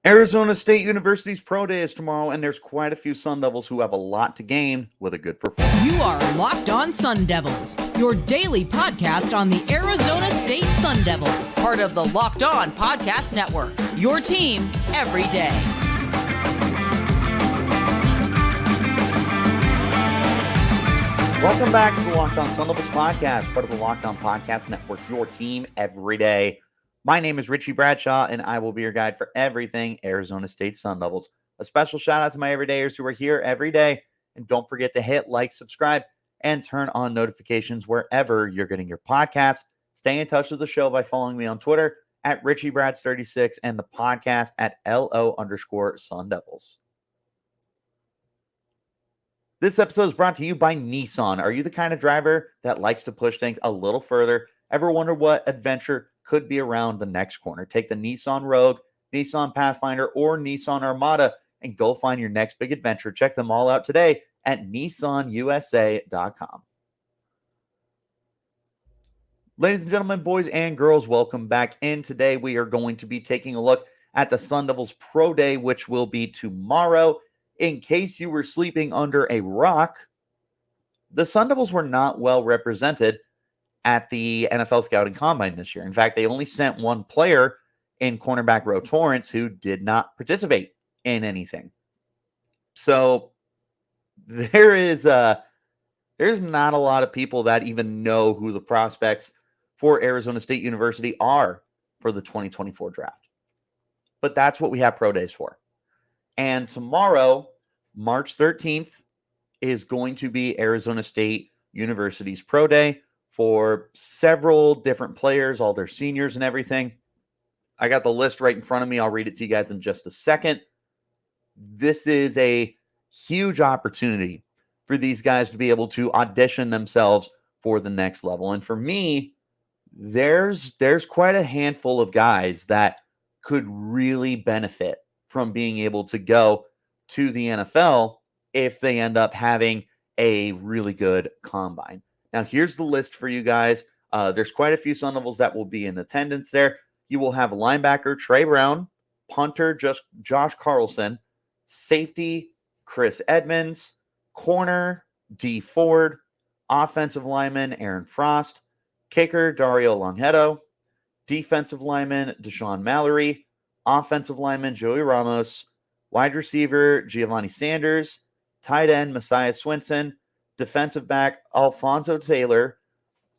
Arizona State University's Pro Day is tomorrow, and there's quite a few Sun Devils who have a lot to gain with a good performance. You are Locked On Sun Devils, your daily podcast on the Arizona State Sun Devils, part of the Locked On Podcast Network, your team every day. Welcome back to the Locked On Sun Devils podcast, part of the Locked On Podcast Network, your team every day. My name is Richie Bradshaw, and I will be your guide for everything Arizona State Sun Devils. A special shout out to my everydayers who are here every day. And don't forget to hit like, subscribe, and turn on notifications wherever you're getting your podcast. Stay in touch with the show by following me on Twitter at RichieBrads36 and the podcast at LO_Sun Devils. This episode is brought to you by Nissan. Are you the kind of driver that likes to push things a little further? Ever wonder what adventure could be around the next corner? Take the Nissan Rogue, Nissan Pathfinder, or Nissan Armada and go find your next big adventure. Check them all out today at nissanusa.com. Ladies and gentlemen, boys and girls, welcome back in. Today we are going to be taking a look at the Sun Devils Pro Day, which will be tomorrow. In case you were sleeping under a rock, the Sun Devils were not well represented at the NFL Scouting Combine this year. In fact, they only sent one player in cornerback Ro Torrence who did not participate in anything. So there's not a lot of people that even know who the prospects for Arizona State University are for the 2024 draft. But that's what we have pro days for. And tomorrow, March 13th, is going to be Arizona State University's Pro Day for several different players, all their seniors and everything. I got the list right in front of me. I'll read it to you guys in just a second. This is a huge opportunity for these guys to be able to audition themselves for the next level. And for me, there's quite a handful of guys that could really benefit from being able to go to the NFL if they end up having a really good combine. Now, here's the list for you guys. There's quite a few Sun Devils that will be in attendance there. You will have linebacker Tre Brown, punter Josh Carlson, safety Chris Edmonds, corner D Ford, offensive lineman Aaron Frost, kicker Dario Longetto, defensive lineman Dashaun Mallory, offensive lineman Joey Ramos, wide receiver Giovanni Sanders, tight end Messiah Swinson, defensive back Alfonso Taylor,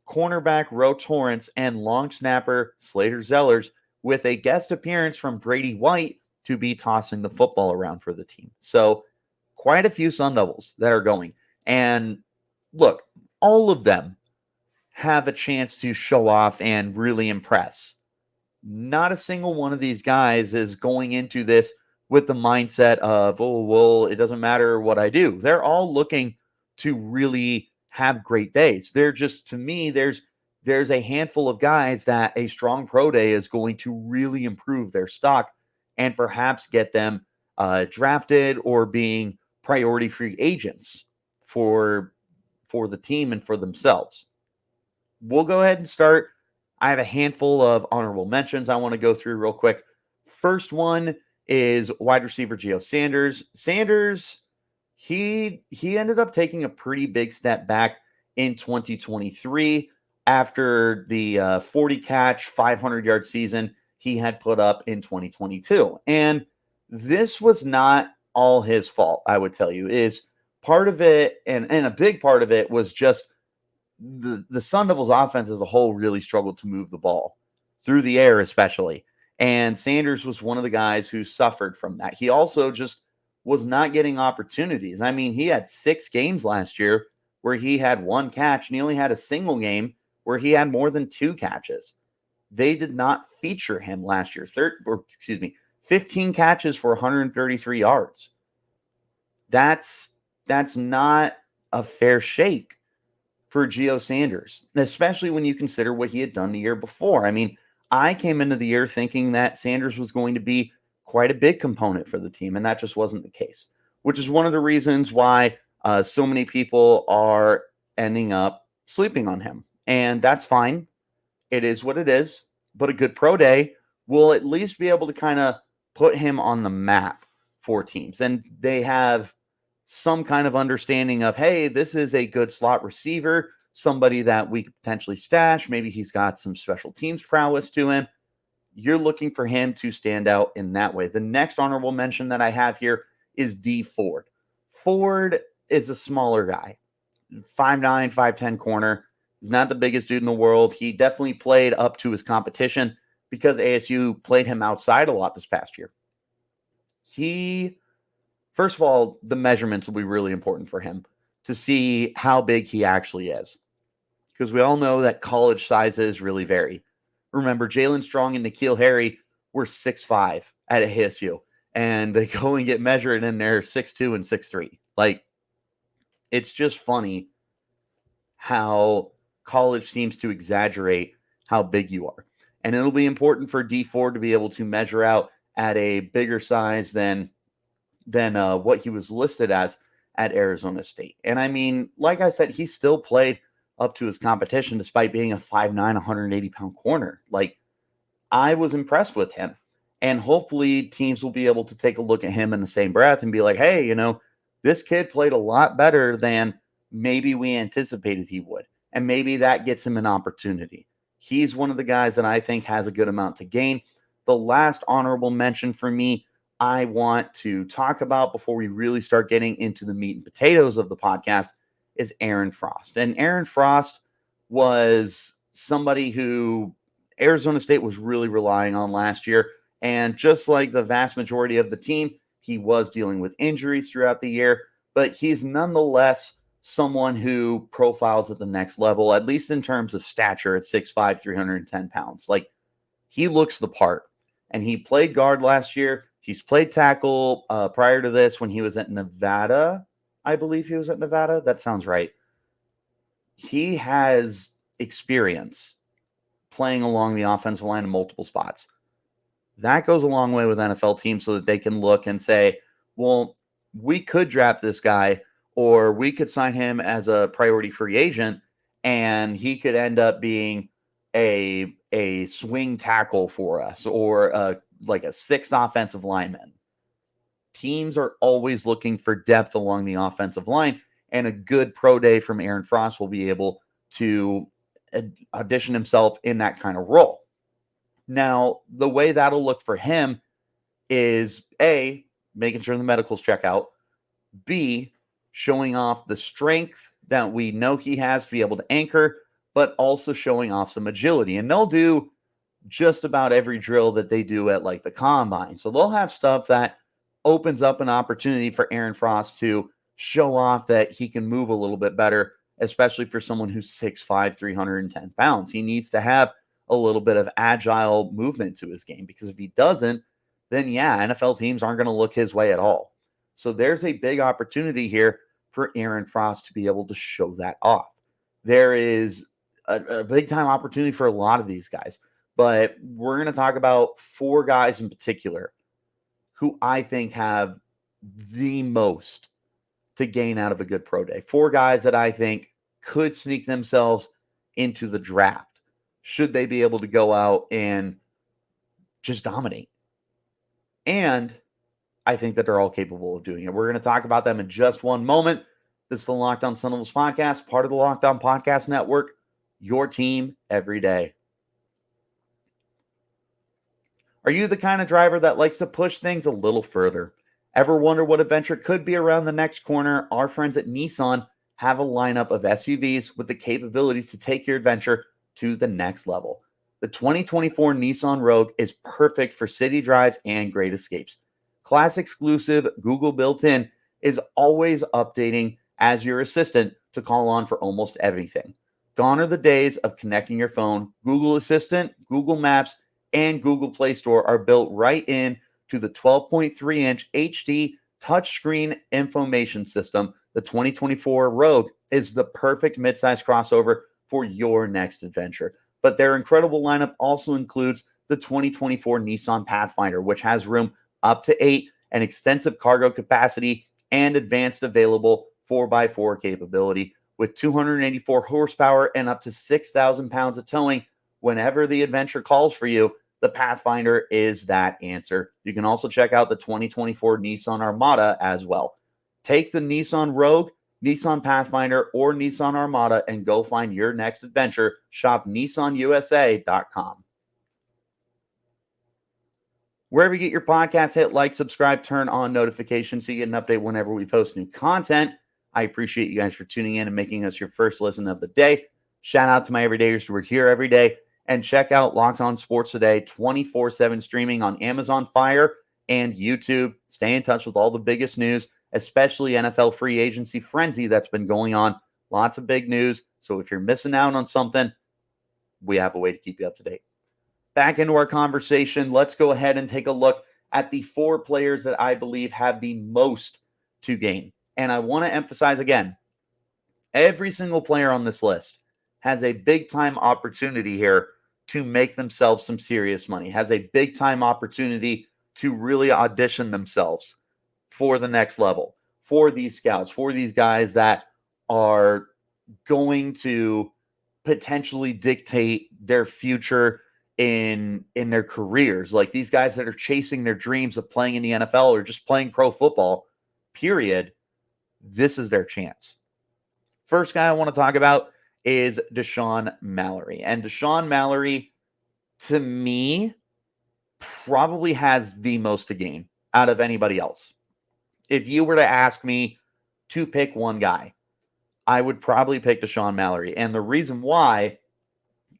cornerback Ro Torrence, and long snapper Slater Zellers, with a guest appearance from Brady White to be tossing the football around for the team. So quite a few Sun Devils that are going. And look, all of them have a chance to show off and really impress. Not a single one of these guys is going into this with the mindset of, oh, well, it doesn't matter what I do. They're all looking to really have great days. They're just, to me, there's a handful of guys that a strong pro day is going to really improve their stock and perhaps get them drafted or being priority free agents for the team and for themselves. We'll go ahead and start. I have a handful of honorable mentions I want to go through real quick. First one is wide receiver Gio Sanders. Sanders, he ended up taking a pretty big step back in 2023 after the 40-catch, 500-yard season he had put up in 2022. And this was not all his fault, I would tell you. Is part of it, and a big part of it was just the Sun Devils offense as a whole really struggled to move the ball through the air, especially. And Sanders was one of the guys who suffered from that. He also just was not getting opportunities. I mean, he had 6 games last year where he had 1 catch, and he only had a single game where he had more than 2 catches. They did not feature him last year. 15 catches for 133 yards. That's not a fair shake for Gio Sanders, especially when you consider what he had done the year before. I mean, I came into the year thinking that Sanders was going to be quite a big component for the team, and that just wasn't the case, which is one of the reasons why so many people are ending up sleeping on him. And that's fine. It is what it is. But a good pro day will at least be able to kind of put him on the map for teams. And they have some kind of understanding of, hey, this is a good slot receiver, somebody that we could potentially stash. Maybe he's got some special teams prowess to him. You're looking for him to stand out in that way. The next honorable mention that I have here is D Ford. Ford is a smaller guy, 5'9", 5'10" corner. He's not the biggest dude in the world. He definitely played up to his competition because ASU played him outside a lot this past year. First of all, the measurements will be really important for him to see how big he actually is, because we all know that college sizes really vary. Remember, Jalen Strong and N'Keal Harry were 6'5" at ASU, and they go and get measured and they're 6'2" and 6'3". Like, it's just funny how college seems to exaggerate how big you are. And it'll be important for D Ford to be able to measure out at a bigger size than what he was listed as at Arizona State. And I mean, like I said, he still played up to his competition despite being a 5'9", 180-pound corner. Like, I was impressed with him. And hopefully teams will be able to take a look at him in the same breath and be like, hey, you know, this kid played a lot better than maybe we anticipated he would. And maybe that gets him an opportunity. He's one of the guys that I think has a good amount to gain. The last honorable mention for me I want to talk about before we really start getting into the meat and potatoes of the podcast is Aaron Frost. And Aaron Frost was somebody who Arizona State was really relying on last year. And just like the vast majority of the team, he was dealing with injuries throughout the year, but he's nonetheless someone who profiles at the next level, at least in terms of stature at 6'5", 310 pounds. Like, he looks the part. And he played guard last year. He's played tackle prior to this when he was at Nevada. I believe he was at Nevada. That sounds right. He has experience playing along the offensive line in multiple spots. That goes a long way with NFL teams so that they can look and say, well, we could draft this guy, or we could sign him as a priority free agent, and he could end up being a swing tackle for us, or like a sixth offensive lineman. Teams are always looking for depth along the offensive line, and a good pro day from Aaron Frost will be able to audition himself in that kind of role. Now, the way that'll look for him is A, making sure the medicals check out, B, showing off the strength that we know he has to be able to anchor, but also showing off some agility. And they'll do just about every drill that they do at like the combine. So they'll have stuff that opens up an opportunity for Aaron Frost to show off that he can move a little bit better, especially for someone who's 6'5", 310 pounds. He needs to have a little bit of agile movement to his game, because if he doesn't, then yeah, NFL teams aren't going to look his way at all. So there's a big opportunity here for Aaron Frost to be able to show that off. There is a big time opportunity for a lot of these guys, but we're going to talk about four guys in particular who I think have the most to gain out of a good pro day. Four guys that I think could sneak themselves into the draft should they be able to go out and just dominate. And I think that they're all capable of doing it. We're going to talk about them in just one moment. This is the Locked On Sun Devils podcast, part of the Locked On Podcast Network, your team every day. Are you the kind of driver that likes to push things a little further? Ever wonder what adventure could be around the next corner? Our friends at Nissan have a lineup of SUVs with the capabilities to take your adventure to the next level. The 2024 Nissan Rogue is perfect for city drives and great escapes. Class exclusive Google built-in is always updating as your assistant to call on for almost everything. Gone are the days of connecting your phone. Google Assistant, Google Maps, and Google Play Store are built right in to the 12.3-inch HD touchscreen information system. The 2024 Rogue is the perfect midsize crossover for your next adventure. But their incredible lineup also includes the 2024 Nissan Pathfinder, which has room up to 8 and extensive cargo capacity and advanced available 4x4 capability with 284 horsepower and up to 6,000 pounds of towing. Whenever the adventure calls for you, the Pathfinder is that answer. You can also check out the 2024 Nissan Armada as well. Take the Nissan Rogue, Nissan Pathfinder, or Nissan Armada and go find your next adventure. Shop nissanusa.com. Wherever you get your podcast, hit like, subscribe, turn on notifications so you get an update whenever we post new content. I appreciate you guys for tuning in and making us your first listen of the day. Shout out to my everydayers who are here every day. And check out Locked On Sports Today 24/7 streaming on Amazon Fire and YouTube. Stay in touch with all the biggest news, especially NFL free agency frenzy that's been going on. Lots of big news. So if you're missing out on something, we have a way to keep you up to date. Back into our conversation, let's go ahead and take a look at the 4 players that I believe have the most to gain. And I want to emphasize again, every single player on this list has a big-time opportunity here to make themselves some serious money, has a big-time opportunity to really audition themselves for the next level, for these scouts, for these guys that are going to potentially dictate their future in their careers. Like these guys that are chasing their dreams of playing in the NFL or just playing pro football, period. This is their chance. First guy I want to talk about is Dashaun Mallory. And Dashaun Mallory, to me, probably has the most to gain out of anybody else. If you were to ask me to pick one guy, I would probably pick Dashaun Mallory. And the reason why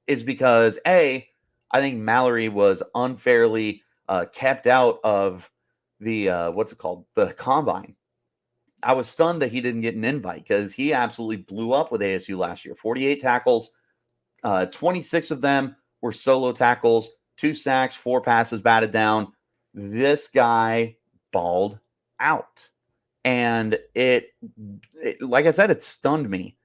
is because, A, I think Mallory was unfairly kept out of the, the combine. I was stunned that he didn't get an invite because he absolutely blew up with ASU last year. 48 tackles, 26 of them were solo tackles, 2 sacks, 4 passes batted down. This guy balled out. And it, like I said, it stunned me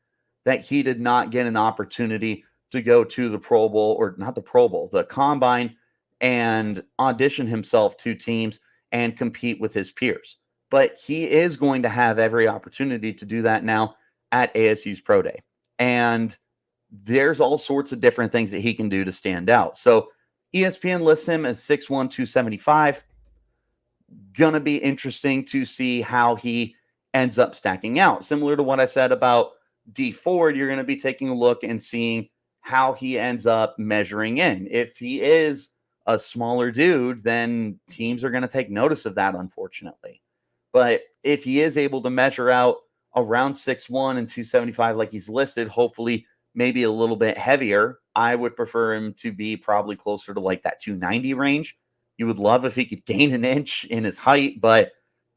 that he did not get an opportunity to go to the Pro Bowl, or not the Pro Bowl, the Combine, and audition himself to teams and compete with his peers. But he is going to have every opportunity to do that now at ASU's Pro Day. And there's all sorts of different things that he can do to stand out. So ESPN lists him as 6'1", 275. Gonna be interesting to see how he ends up stacking out. Similar to what I said about D Ford, you're going to be taking a look and seeing how he ends up measuring in. If he is a smaller dude, then teams are going to take notice of that, unfortunately. But if he is able to measure out around 6'1" and 275 like he's listed, hopefully maybe a little bit heavier, I would prefer him to be probably closer to like that 290 range. You would love if he could gain an inch in his height, but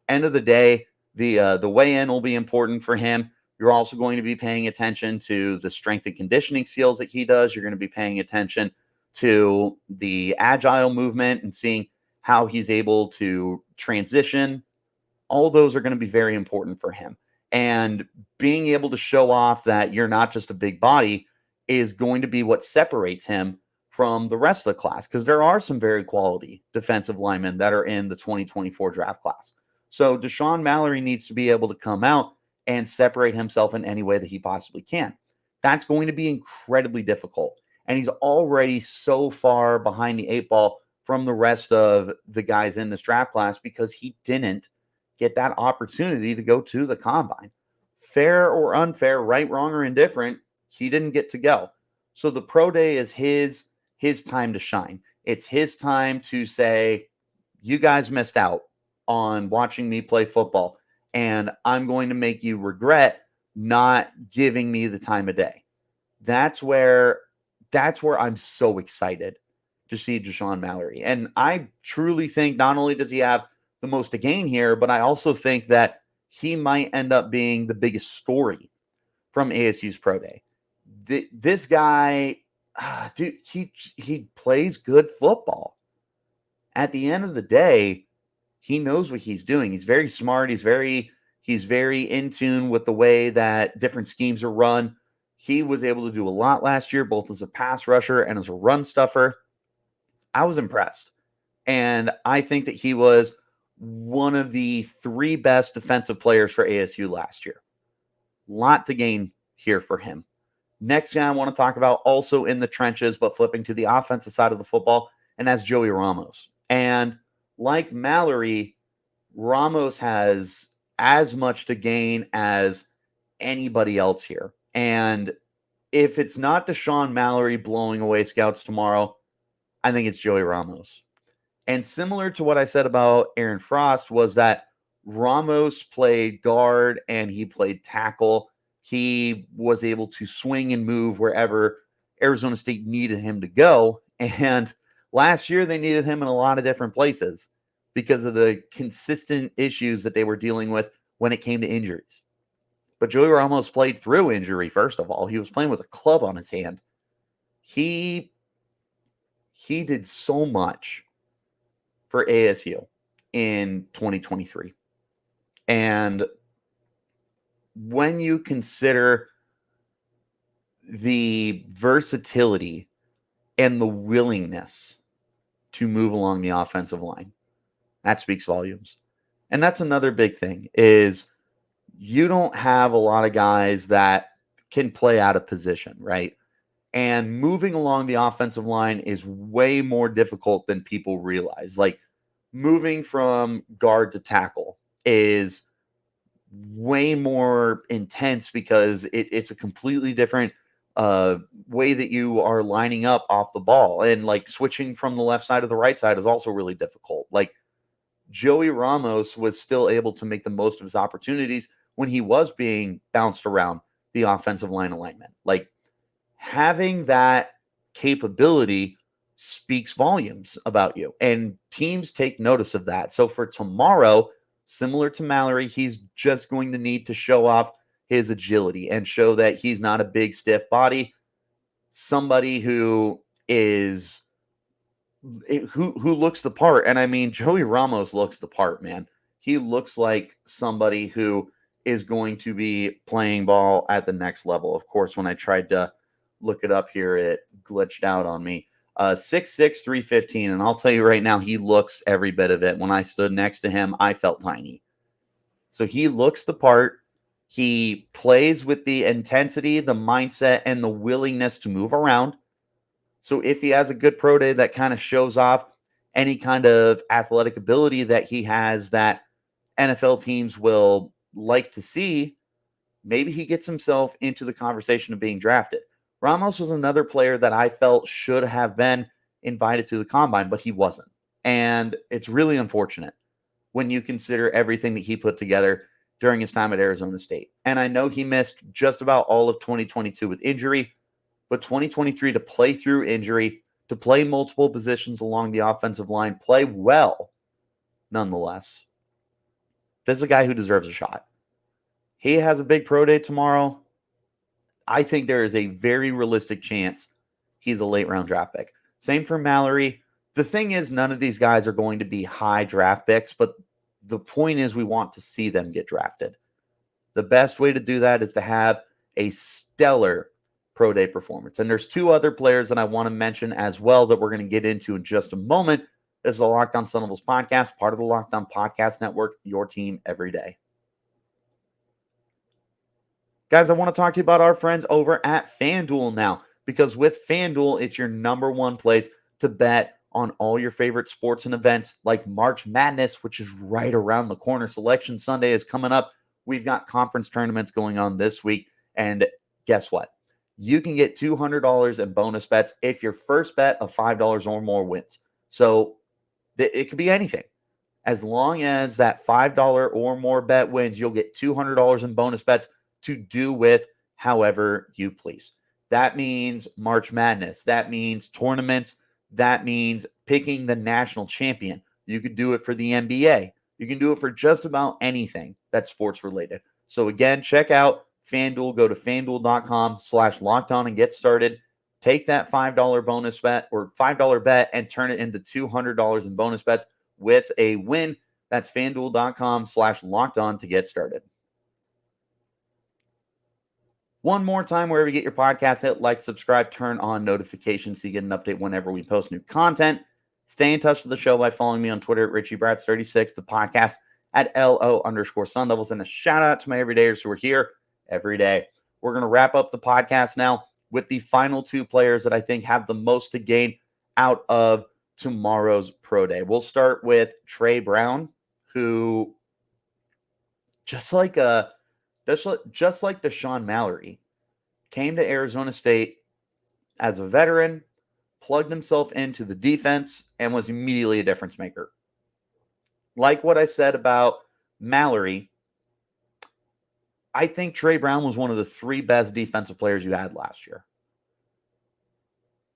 end of the day, the weigh-in will be important for him. You're also going to be paying attention to the strength and conditioning skills that he does. You're going to be paying attention to the agile movement and seeing how he's able to transition. All those are going to be very important for him. And being able to show off that you're not just a big body is going to be what separates him from the rest of the class, because there are some very quality defensive linemen that are in the 2024 draft class. So Dashaun Mallory needs to be able to come out and separate himself in any way that he possibly can. That's going to be incredibly difficult. And he's already so far behind the 8 ball from the rest of the guys in this draft class because he didn't get that opportunity to go to the combine. Fair or unfair, right, wrong, or indifferent, he didn't get to go. So the pro day is his time to shine. It's his time to say, you guys missed out on watching me play football, and I'm going to make you regret not giving me the time of day. That's where I'm so excited to see Dashaun Mallory. And I truly think not only does he have the most to gain here, but I also think that he might end up being the biggest story from ASU's Pro Day. This guy, dude, he plays good football. At the end of the day, he knows what he's doing. He's very smart. He's very in tune with the way that different schemes are run. He was able to do a lot last year, both as a pass rusher and as a run stuffer. I was impressed. And I think that he was one of the 3 best defensive players for ASU last year. Lot to gain here for him. Next guy I want to talk about, also in the trenches, but flipping to the offensive side of the football, and that's Joey Ramos. And like Mallory, Ramos has as much to gain as anybody else here. And if it's not Dashaun Mallory blowing away scouts tomorrow, I think it's Joey Ramos. And similar to what I said about Aaron Frost was that Ramos played guard and he played tackle. He was able to swing and move wherever Arizona State needed him to go. And last year they needed him in a lot of different places because of the consistent issues that they were dealing with when it came to injuries. But Joey Ramos played through injury, first of all. He was playing with a club on his hand. He did so much for ASU in 2023. And when you consider the versatility and the willingness to move along the offensive line, that speaks volumes. And that's another big thing is you don't have a lot of guys that can play out of position, right? And moving along the offensive line is way more difficult than people realize. Like moving from guard to tackle is way more intense because it's a completely different way that you are lining up off the ball. And like switching from the left side to the right side is also really difficult. Like Joey Ramos was still able to make the most of his opportunities when he was being bounced around the offensive line alignment. Like having that capability speaks volumes about you, and teams take notice of that. So for tomorrow, similar to Mallory, he's just going to need to show off his agility and show that he's not a big stiff body, somebody who is who looks the part. And I mean, Joey Ramos looks the part, man. He looks like somebody who is going to be playing ball at the next level. Of course, when I tried to look it up here, it glitched out on me. 6'6", 315, and I'll tell you right now, he looks every bit of it. When I stood next to him, I felt tiny. So he looks the part. He plays with the intensity, the mindset, and the willingness to move around. So if he has a good pro day that kind of shows off any kind of athletic ability that he has that NFL teams will like to see, maybe he gets himself into the conversation of being drafted. Ramos was another player that I felt should have been invited to the combine, but he wasn't. And it's really unfortunate when you consider everything that he put together during his time at Arizona State. And I know he missed just about all of 2022 with injury, but 2023 to play through injury, to play multiple positions along the offensive line, play well, nonetheless. This is a guy who deserves a shot. He has a big pro day tomorrow. I think there is a very realistic chance he's a late round draft pick. Same for Mallory. The thing is, none of these guys are going to be high draft picks, but the point is we want to see them get drafted. The best way to do that is to have a stellar pro day performance. And there's two other players that I want to mention as well that we're going to get into in just a moment. This is a Locked On Sun Devils podcast, part of the Locked On Podcast Network, your team every day. Guys, I want to talk to you about our friends over at FanDuel now, because with FanDuel, it's your number one place to bet on all your favorite sports and events like March Madness, which is right around the corner. Selection Sunday is coming up. We've got conference tournaments going on this week. And guess what? You can get $200 in bonus bets if your first bet of $5 or more wins. So it could be anything. As long as that $5 or more bet wins, you'll get $200 in bonus bets to do with however you please. That means March Madness. That means tournaments. That means picking the national champion. You could do it for the NBA. You can do it for just about anything that's sports related. So again, check out FanDuel. Go to FanDuel.com/lockedon and get started. Take that $5 bonus bet or $5 bet and turn it into $200 in bonus bets with a win. That's FanDuel.com/lockedon to get started. One more time, wherever you get your podcast, hit like, subscribe, turn on notifications so you get an update whenever we post new content. Stay in touch with the show by following me on Twitter at Richie Bradshaw36, the podcast at LO_Sun Devils, and a shout out to my everydayers who are here every day. We're going to wrap up the podcast now with the final two players that I think have the most to gain out of tomorrow's pro day. We'll start with Tre Brown, who just like Dashaun Mallory, came to Arizona State as a veteran, plugged himself into the defense, and was immediately a difference maker. Like what I said about Mallory, I think Tre Brown was one of the 3 best defensive players you had last year.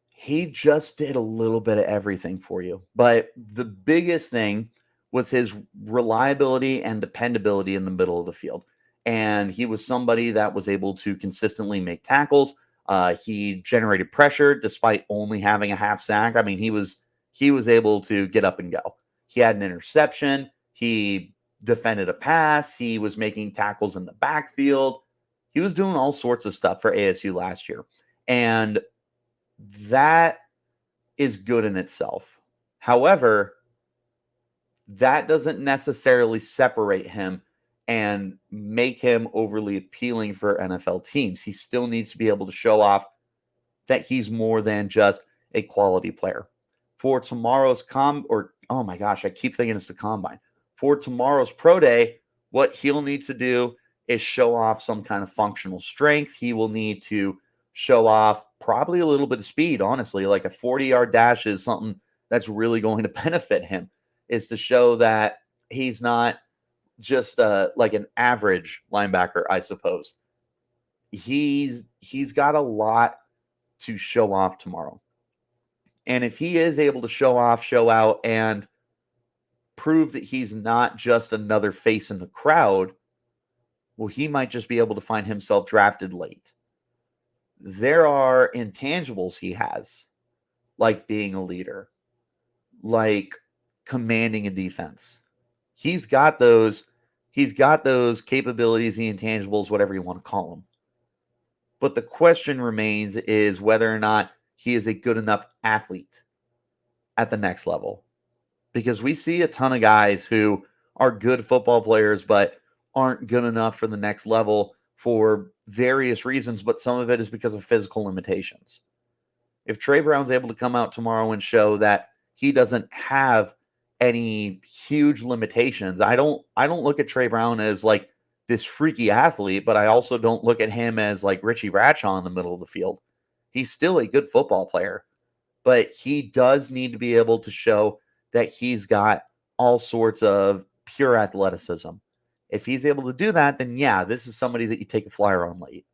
He just did a little bit of everything for you. But the biggest thing was his reliability and dependability in the middle of the field. And he was somebody that was able to consistently make tackles. He generated pressure despite only having a half sack. I mean, he was able to get up and go. He had an interception. He defended a pass. He was making tackles in the backfield. He was doing all sorts of stuff for ASU last year. And that is good in itself. However, that doesn't necessarily separate him and make him overly appealing for NFL teams. He still needs to be able to show off that he's more than just a quality player. For tomorrow's oh my gosh, I keep thinking it's the combine. For tomorrow's pro day, what he'll need to do is show off some kind of functional strength. He will need to show off probably a little bit of speed, honestly. Like a 40-yard dash is something that's really going to benefit him, is to show that he's not just like an average linebacker, I suppose. He's got a lot to show off tomorrow. And if he is able to show out, and prove that he's not just another face in the crowd, well, he might just be able to find himself drafted late. There are intangibles he has, like being a leader, like commanding a defense. He's got those capabilities, the intangibles, whatever you want to call them. But the question remains is whether or not he is a good enough athlete at the next level. Because we see a ton of guys who are good football players but aren't good enough for the next level for various reasons, but some of it is because of physical limitations. If Tre Brown's able to come out tomorrow and show that he doesn't have any huge limitations, I don't look at Tre Brown as like this freaky athlete, but I also don't look at him as like Richie Bradshaw in the middle of the field. He's still a good football player, but he does need to be able to show that he's got all sorts of pure athleticism. If he's able to do that, then yeah, this is somebody that you take a flyer on late.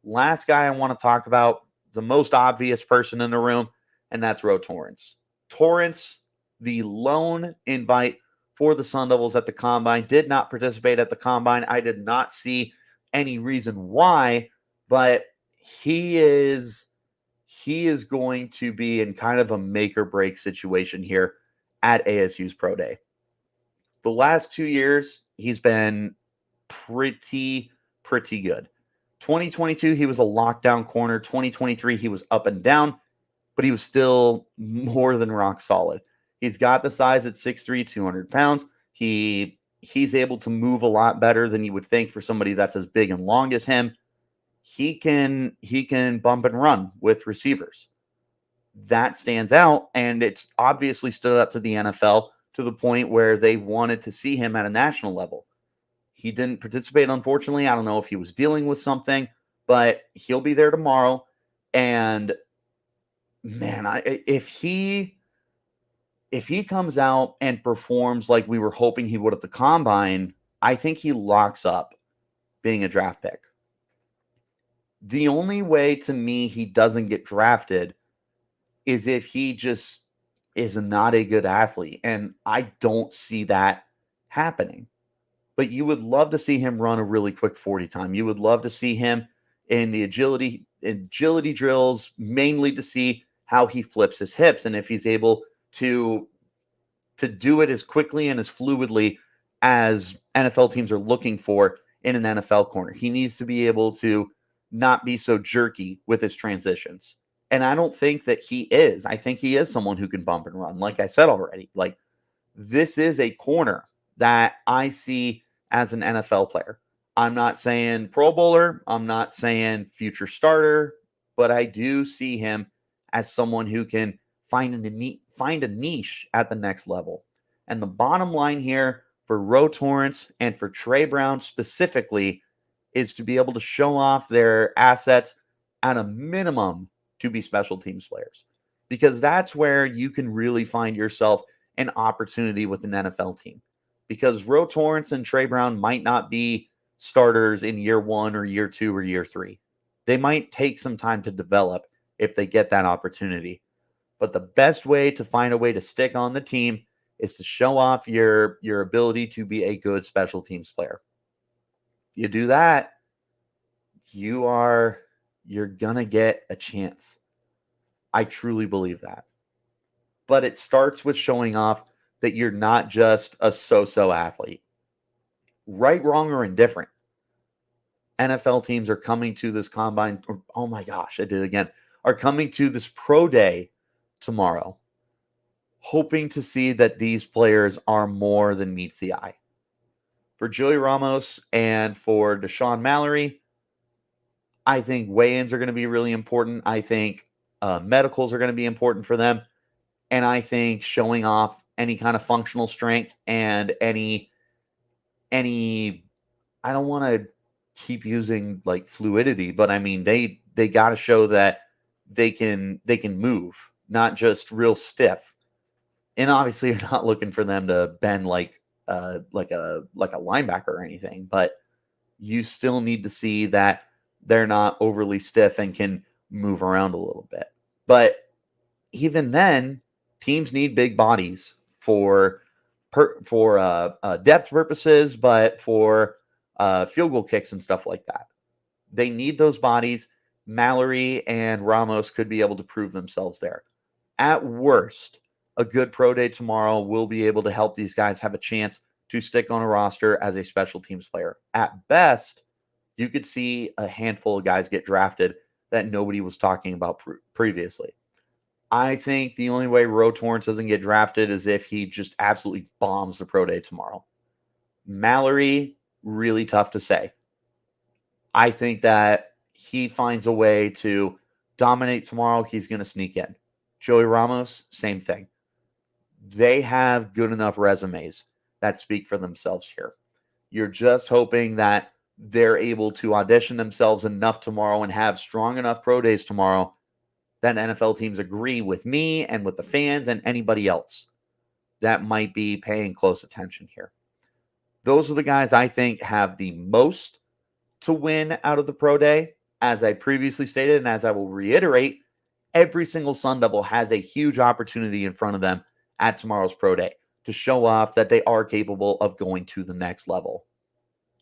Last guy I want to talk about, the most obvious person in the room, and that's Ro Torrence. Torrence, the lone invite for the Sun Devils at the Combine, did not participate at the Combine. I did not see any reason why, but he is going to be in kind of a make or break situation here at ASU's Pro Day. The last 2 years, he's been pretty good. 2022, he was a lockdown corner. 2023, he was up and down, but he was still more than rock solid. He's got the size at 6'3", 200 pounds. He's able to move a lot better than you would think for somebody that's as big and long as him. He can bump and run with receivers. That stands out, and it's obviously stood up to the NFL to the point where they wanted to see him at a national level. He didn't participate, unfortunately. I don't know if he was dealing with something, but he'll be there tomorrow. And man, if he comes out and performs like we were hoping he would at the Combine, I think he locks up being a draft pick. The only way to me he doesn't get drafted is if he just is not a good athlete. And I don't see that happening. But you would love to see him run a really quick 40 time. You would love to see him in the agility drills, mainly to see how he flips his hips and if he's able to do it as quickly and as fluidly as NFL teams are looking for in an NFL corner. He needs to be able to not be so jerky with his transitions. And I don't think that he is. I think he is someone who can bump and run. Like I said already, like this is a corner that I see as an NFL player. I'm not saying Pro Bowler. I'm not saying future starter, but I do see him as someone who can find find a niche at the next level. And the bottom line here for Ro Torrence and for Tre Brown specifically is to be able to show off their assets at a minimum to be special teams players, because that's where you can really find yourself an opportunity with an NFL team. Because Ro Torrence and Tre Brown might not be starters in year 1 or year 2 or year 3. They might take some time to develop if they get that opportunity. But the best way to find a way to stick on the team is to show off your ability to be a good special teams player. You do that, you're gonna get a chance. I truly believe that. But it starts with showing off that you're not just a so-so athlete. Right, wrong, or indifferent, NFL teams are coming to this combine. Oh my gosh, I did it again. Are coming to this pro day tomorrow, hoping to see that these players are more than meets the eye. For Joey Ramos and for Dashaun Mallory, I think weigh-ins are going to be really important. I think medicals are going to be important for them. And I think showing off any kind of functional strength and any I don't want to keep using like fluidity, but I mean they got to show that they can move, not just real stiff. And obviously you're not looking for them to bend like a linebacker or anything, but you still need to see that they're not overly stiff and can move around a little bit. But even then, teams need big bodies for depth purposes, but for field goal kicks and stuff like that. They need those bodies. Mallory and Ramos could be able to prove themselves there. At worst, a good pro day tomorrow will be able to help these guys have a chance to stick on a roster as a special teams player. At best, you could see a handful of guys get drafted that nobody was talking about previously. I think the only way Ro Torrence doesn't get drafted is if he just absolutely bombs the pro day tomorrow. Mallory, really tough to say. I think that he finds a way to dominate tomorrow. He's going to sneak in. Joey Ramos, same thing. They have good enough resumes that speak for themselves here. You're just hoping that they're able to audition themselves enough tomorrow and have strong enough pro days tomorrow that NFL teams agree with me and with the fans and anybody else that might be paying close attention here. Those are the guys I think have the most to win out of the pro day. As I previously stated, and as I will reiterate, every single Sun Devil has a huge opportunity in front of them at tomorrow's pro day to show off that they are capable of going to the next level.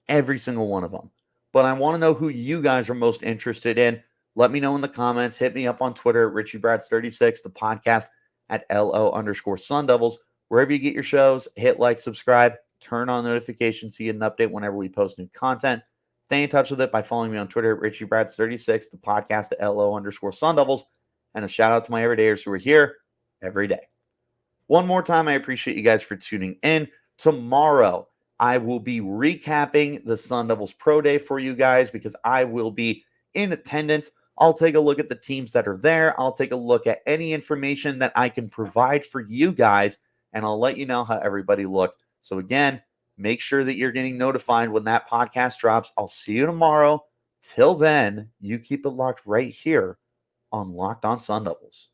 Every single one of them. But I want to know who you guys are most interested in. Let me know in the comments. Hit me up on Twitter at Richie Bradshaw36, the podcast at LO_Sun Devils. Wherever you get your shows, hit like, subscribe, turn on notifications so you get an update whenever we post new content. Stay in touch with it by following me on Twitter at Richie Bradshaw36, the podcast at LO_Sun Devils. And a shout out to my everydayers who are here every day. One more time, I appreciate you guys for tuning in. Tomorrow, I will be recapping the Sun Devils Pro Day for you guys because I will be in attendance. I'll take a look at the teams that are there. I'll take a look at any information that I can provide for you guys, and I'll let you know how everybody looked. So again, make sure that you're getting notified when that podcast drops. I'll see you tomorrow. Till then, you keep it locked right here on Locked On Sun Devils.